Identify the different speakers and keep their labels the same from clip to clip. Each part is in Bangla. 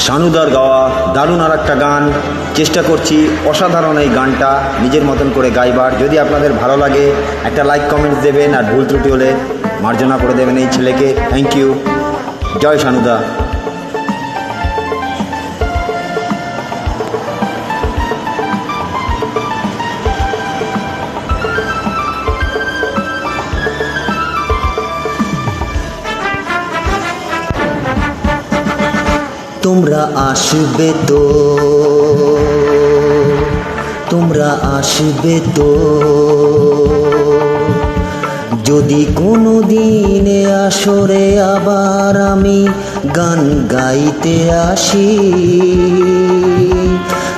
Speaker 1: শানুদার গাওয়া দারুণ আর একটা গান চেষ্টা করছি অসাধারণ এই গানটা নিজের মতন করে গাইবার। যদি আপনাদের ভালো লাগে একটা লাইক কমেন্টস দেবেন, আর ভুল ত্রুটি হলে মার্জনা করে দেবেন এই ছেলেকে। Thank you. জয় শানুদা।
Speaker 2: তোমরা আসবে তো, তোমরা আসবে তো, যদি কোনো দিনে আসরে আবার আমি গান গাইতে আসি।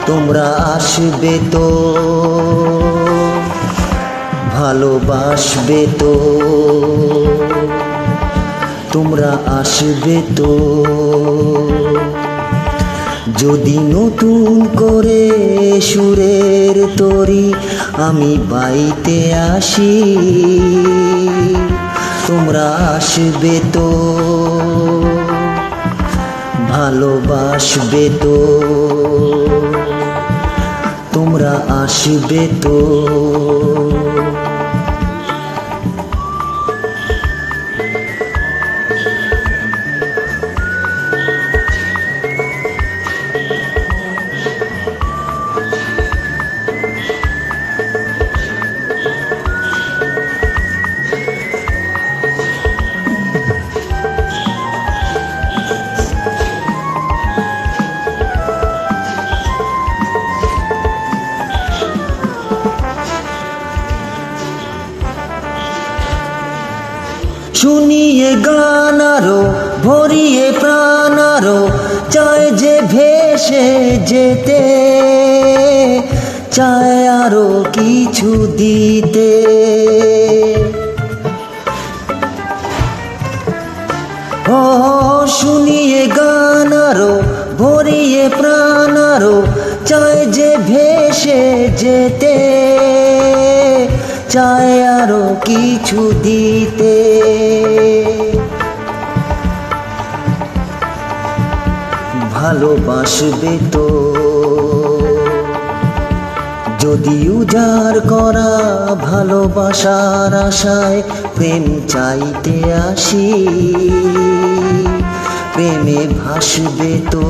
Speaker 2: তোমরা আসবে তো, ভালোবাসবে তো, তোমরা আসবে তো, যদি নতুন করে সুরের তরি আমি বাইতে আসি। তোমরা আসবে তো, ভালোবাসবে তো, তোমরা আসবে তো। শুনিয়ে গান আরো ভরিয়ে প্রাণ আরো চায় যে ভেসে যেতে, চায় আরো কিছু দিতে। ও শুনিয়ে গান আরো ভরিয়ে প্রাণ আরো চায় যে ভেসে যেতে, চায় আরো কিছু দিতে। ভালোবাসবে তো, যদি উজাড় করা ভালোবাসার আশায় প্রেম চাইতে আসি। প্রেমে ভাসবে তো,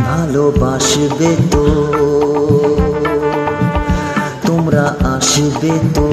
Speaker 2: ভালোবাসবে তো, তোমরা আসবে তো।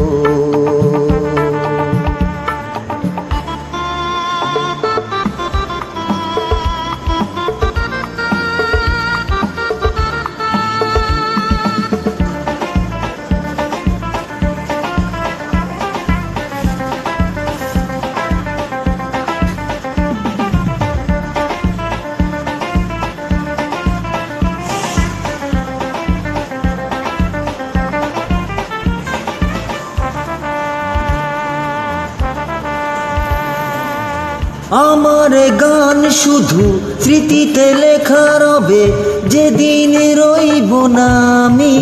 Speaker 2: আমার গান শুধু স্মৃতিতে লেখা রবে, যেদিন রইব না আমি।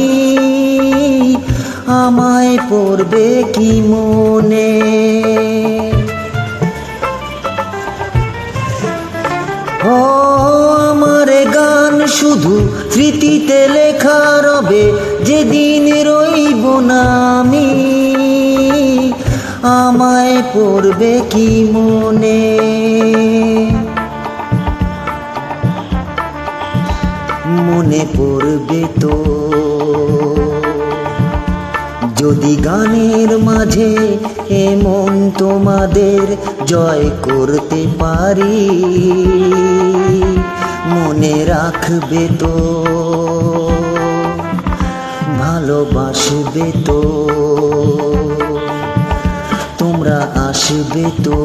Speaker 2: আমায় পড়বে কি মনে, ও আমার গান শুধু স্মৃতিতে লেখা রবে, যেদিন রইব না আমি। আমায় পড়বে কি মনে, মনে পড়বে তো, যদি গানের মাঝে এমন তোমাদের জয় করতে পারি। মনে রাখবে তো, ভালোবাসবে তো, তোমরা আসবে তো,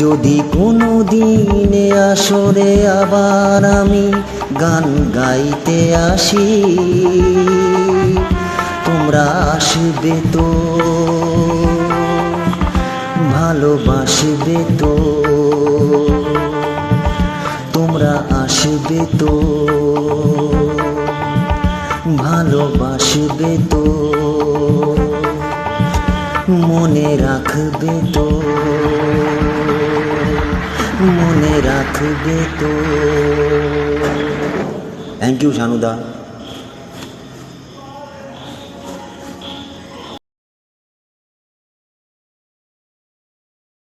Speaker 2: যদি কোনো দিনে আসরে আবার আমি গান গাইতে আসি। তোমরা আসবে তো, ভালোবাসবে তো, তোমরা আসবে তো, ভালোবাসবে তো, মনে রাখবে তো। মনে রাখবে তো।
Speaker 1: Thank you শানুদা।